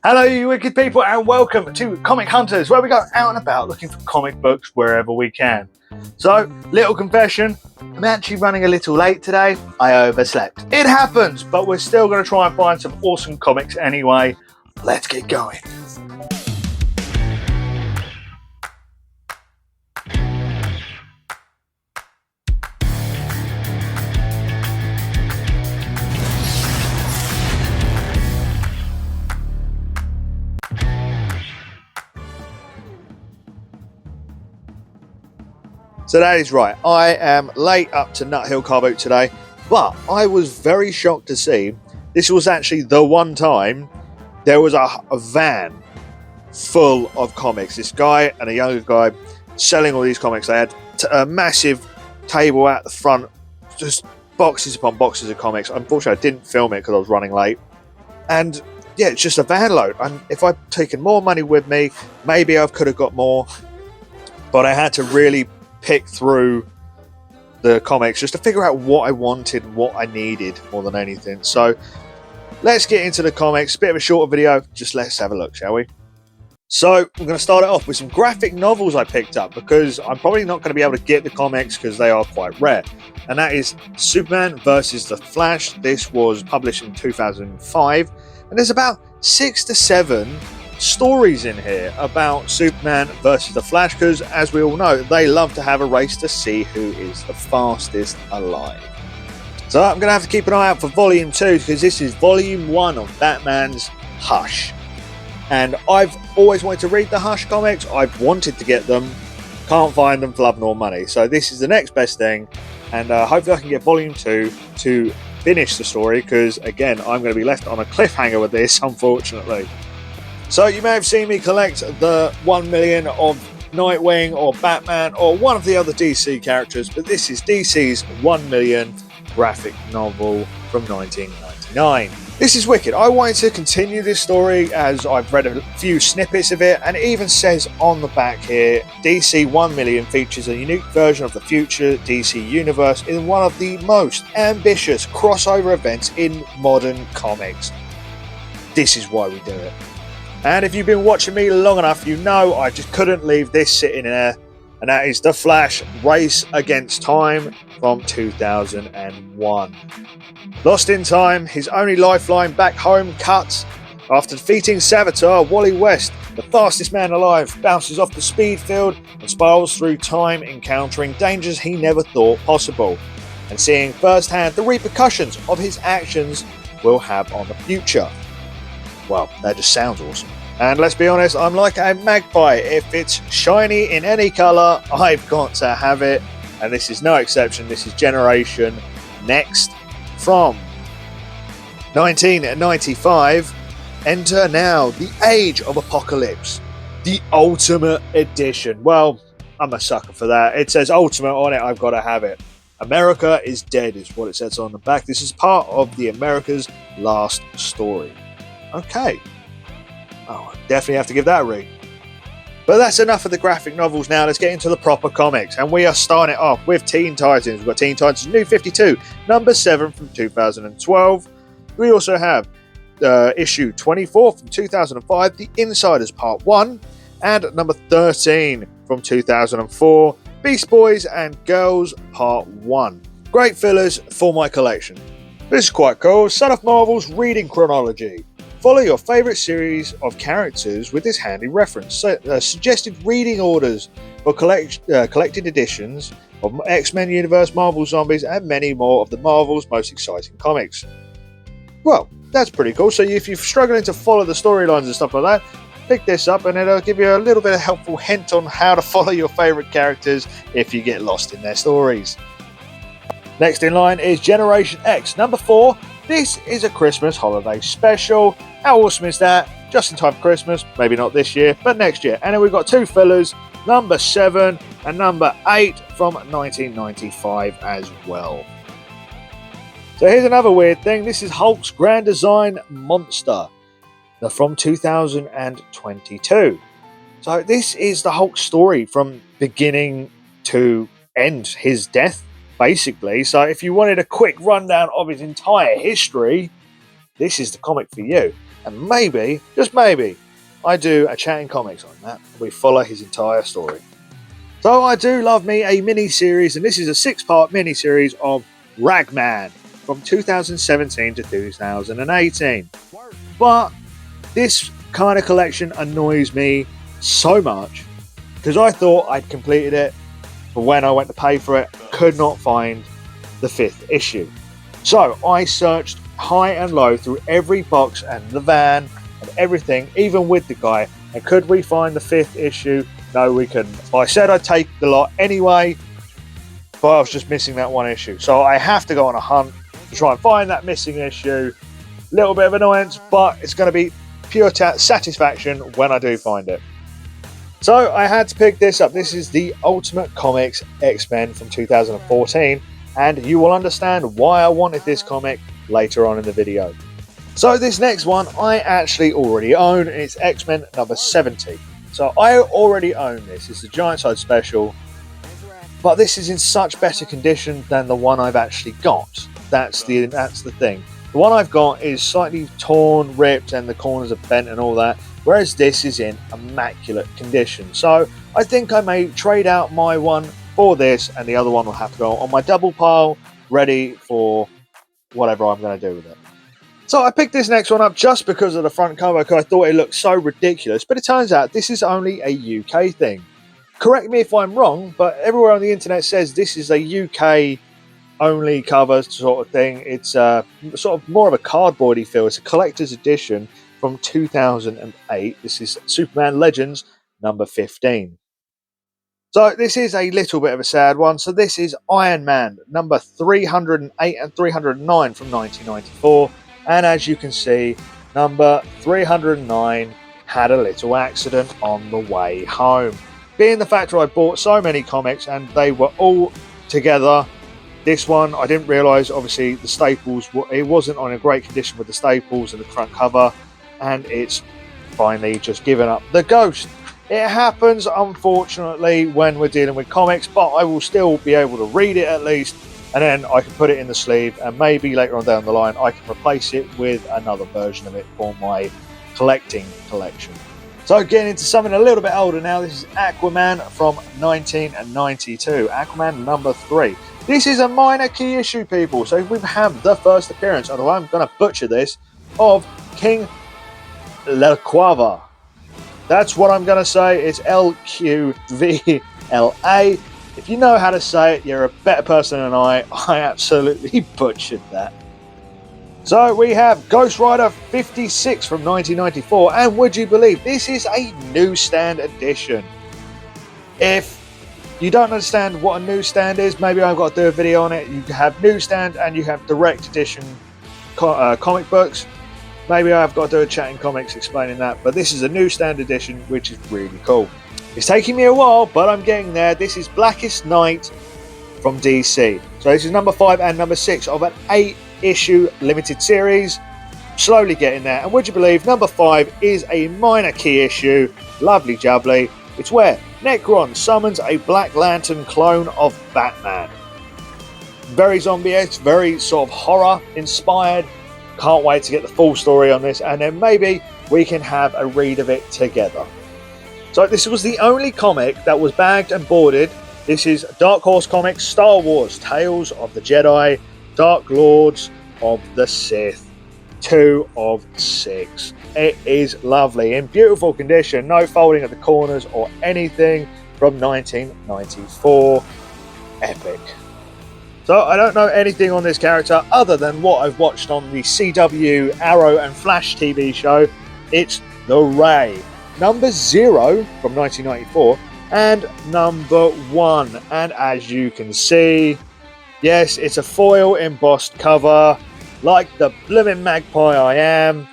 Hello, you wicked people, and welcome to Comic Hunters, where we go out and about looking for comic books wherever we can. So, little confession, I'm actually running a little late today. I overslept. It happens, but we're still going to try and find some awesome comics anyway. Let's get going. So that is right. I am late up to Nut Hill Car Boot today, but I was very shocked to see this was actually the one time there was a van full of comics. This guy and a younger guy selling all these comics. They had a massive table at the front, just boxes upon boxes of comics. Unfortunately, I didn't film it because I was running late. And yeah, it's just a van load. And if I'd taken more money with me, maybe I could have got more. But I had to really pick through the comics just to figure out what I wanted, what I needed more than anything. So let's get into the comics. Bit of a shorter video, just let's have a look, shall we? So we're going to start it off with some graphic novels I picked up because I'm probably not going to be able to get the comics because they are quite rare. And that is Superman versus the Flash. This was published in 2005, and there's about 6 to 7 stories in here about Superman versus the Flash, because as we all know, they love to have a race to see who is the fastest alive. So I'm going to have to keep an eye out for volume 2 because this is volume 1 of Batman's Hush. And I've always wanted to read the Hush comics. I've wanted to get them, can't find them for love nor money. So this is the next best thing, and hopefully I can get volume 2 to finish the story, because again, I'm going to be left on a cliffhanger with this, unfortunately. So you may have seen me collect the 1 million of Nightwing or Batman or one of the other DC characters, but this is DC's 1 million graphic novel from 1999. This is wicked. I wanted to continue this story as I've read a few snippets of it, and it even says on the back here, DC 1 million features a unique version of the future DC universe in one of the most ambitious crossover events in modern comics. This is why we do it. And if you've been watching me long enough, you know I just couldn't leave this sitting there. And that is The Flash Race Against Time from 2001. Lost in time, his only lifeline back home cuts. After defeating Savitar, Wally West, the fastest man alive, bounces off the speed field and spirals through time, encountering dangers he never thought possible, and seeing firsthand the repercussions of his actions will have on the future. Well, that just sounds awesome. And let's be honest, I'm like a magpie. If it's shiny in any colour, I've got to have it. And this is no exception. This is Generation Next from 1995. Enter now the Age of Apocalypse, the Ultimate Edition. Well, I'm a sucker for that. It says Ultimate on it, I've got to have it. America is Dead is what it says on the back. This is part of the America's Last Story. Okay. Oh, I definitely have to give that a read. But that's enough of the graphic novels now. Let's get into the proper comics. And we are starting it off with Teen Titans. We've got Teen Titans New 52, number 7 from 2012. We also have issue 24 from 2005, The Insiders Part 1. And number 13 from 2004, Beast Boys and Girls Part 1. Great fillers for my collection. This is quite cool. Son of Marvel's reading chronology. Follow your favourite series of characters with this handy reference. Suggested reading orders for collected editions of X-Men Universe, Marvel Zombies, and many more of the Marvel's most exciting comics. Well, that's pretty cool. So if you're struggling to follow the storylines and stuff like that, pick this up and it'll give you a little bit of helpful hint on how to follow your favourite characters if you get lost in their stories. Next in line is Generation X, number 4. This is a Christmas holiday special. How awesome is that? Just in time for Christmas. Maybe not this year, but next year. And then we've got 2 fillers, number 7 and number 8 from 1995 as well. So here's another weird thing. This is Hulk's Grand Design Monster from 2022. So this is the Hulk story from beginning to end, his death, basically. So if you wanted a quick rundown of his entire history, this is the comic for you. And maybe, just maybe, I do a chatting comics on that. We follow his entire story. So I do love me a mini-series, and this is a 6-part mini-series of Ragman from 2017 to 2018. But this kind of collection annoys me so much because I thought I'd completed it, but when I went to pay for it, could not find the 5th issue. So I searched high and low through every box and the van and everything, even with the guy, and could we find the 5th issue? No, we couldn't. I said I'd take the lot anyway, but I was just missing that one issue. So I have to go on a hunt to try and find that missing issue. Little bit of annoyance, but it's going to be pure satisfaction when I do find it. So I had to pick this up. This is the Ultimate Comics X-Men from 2014, and you will understand why I wanted this comic later on in the video. So this next one I actually already own, and it's X-Men number 70. So I already own this. It's a giant size special, but this is in such better condition than the one I've actually got. That's the thing. The one I've got is slightly torn, ripped, and the corners are bent and all that, whereas this is in immaculate condition. So I think I may trade out my one for this, and the other one will have to go on my double pile, ready for whatever I'm going to do with it. So I picked this next one up just because of the front cover, because I thought it looked so ridiculous, but it turns out this is only a UK thing. Correct me if I'm wrong, but everywhere on the internet says this is a UK only cover sort of thing. It's sort of more of a cardboardy feel. It's a collector's edition from 2008. This is Superman Legends number 15. So this is a little bit of a sad one. So this is Iron Man number 308 and 309 from 1994. And as you can see, number 309 had a little accident on the way home. Being the fact that I bought so many comics and they were all together, this one I didn't realise, obviously the staples, it wasn't on a great condition with the staples and the front cover, and it's finally just given up the ghost. It happens, unfortunately, when we're dealing with comics, but I will still be able to read it at least, and then I can put it in the sleeve, and maybe later on down the line I can replace it with another version of it for my collecting collection. So getting into something a little bit older now, this is Aquaman from 1992, Aquaman number 3. This is a minor key issue, people, so we have the first appearance, although I'm going to butcher this, of King L'Quava. That's what I'm going to say. It's L-Q-V-L-A. If you know how to say it, you're a better person than I. I absolutely butchered that. So we have Ghost Rider 56 from 1994, and would you believe this is a newsstand edition? If you don't understand what a newsstand is, maybe I've got to do a video on it. You have newsstand and you have direct edition comic books. Maybe I've got to do a chatting comics explaining that, but this is a newsstand edition, which is really cool. It's taking me a while, but I'm getting there. This is Blackest Night from DC. So this is number 5 and number 6 of an 8-issue limited series. Slowly getting there. And would you believe, number 5 is a minor key issue. Lovely jubbly. It's where Necron summons a Black Lantern clone of Batman. Very zombie-esque, very sort of horror-inspired. Can't wait to get the full story on this, and then maybe we can have a read of it together. So this was the only comic that was bagged and boarded. This is Dark Horse Comics Star Wars Tales of the Jedi Dark Lords of the Sith 2 of 6. It is lovely, in beautiful condition, no folding at the corners or anything, from 1994. Epic. So I don't know anything on this character other than what I've watched on the CW, Arrow and Flash TV show. It's the Ray. Number 0 from 1994 and number 1. And as you can see, yes, it's a foil embossed cover. Like the blooming magpie I am.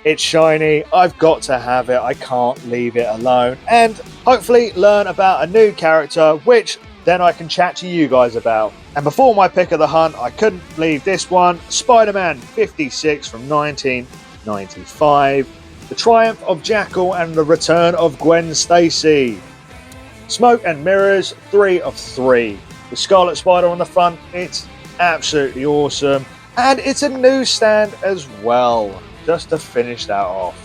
It's shiny. I've got to have it. I can't leave it alone. And hopefully learn about a new character, which then I can chat to you guys about. And before my pick of the hunt, I couldn't leave this one. Spider-Man 56 from 1995. The Triumph of Jackal and the Return of Gwen Stacy. Smoke and Mirrors 3 of 3. The Scarlet Spider on the front. It's absolutely awesome. And it's a newsstand as well. just to finish that off.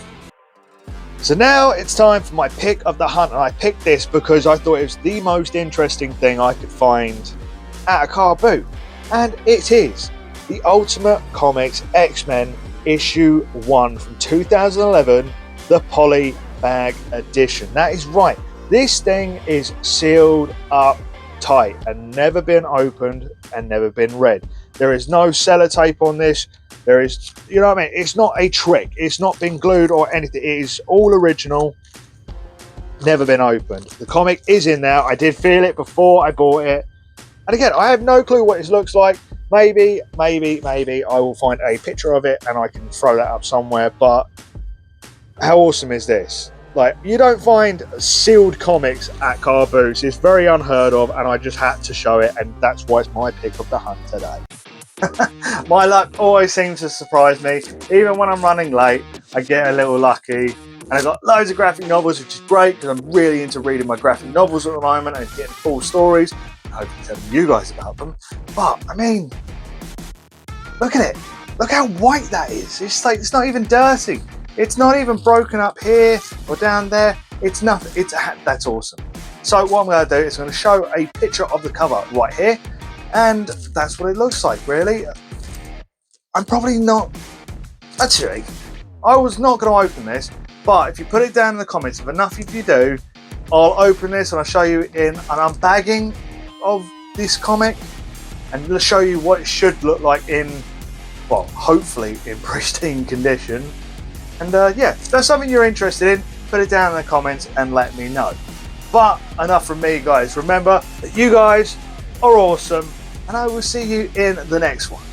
So now it's time for my pick of the hunt, and I picked this because I thought it was the most interesting thing I could find at a car boot, and it is the Ultimate Comics X-Men issue 1 from 2011, the Poly Bag Edition. That is right, this thing is sealed up tight and never been opened and never been read. There is no sellotape on this. There is, you know what I mean? It's not a trick. It's not been glued or anything. It is all original, never been opened. The comic is in there. I did feel it before I bought it. And again, I have no clue what this looks like. Maybe I will find a picture of it and I can throw that up somewhere. But how awesome is this? Like, you don't find sealed comics at car boots. It's very unheard of, and I just had to show it, and that's why it's my pick of the hunt today. My luck always seems to surprise me. Even when I'm running late, I get a little lucky. And I've got loads of graphic novels, which is great because I'm really into reading my graphic novels at the moment and getting full stories. I hope I'm telling you guys about them. But, I mean, look at it. Look how white that is. It's like, it's not even dirty. It's not even broken up here or down there. It's nothing. That's awesome. So what I'm going to do is I'm going to show a picture of the cover right here. And that's what it looks like, really. I'm probably not... Actually, I was not going to open this. But if you put it down in the comments, if you do, I'll open this and I'll show you in an unbagging of this comic. And I'll show you what it should look like in, well, hopefully in pristine condition. And yeah, if that's something you're interested in, put it down in the comments and let me know. But enough from me, guys. Remember that you guys are awesome, and I will see you in the next one.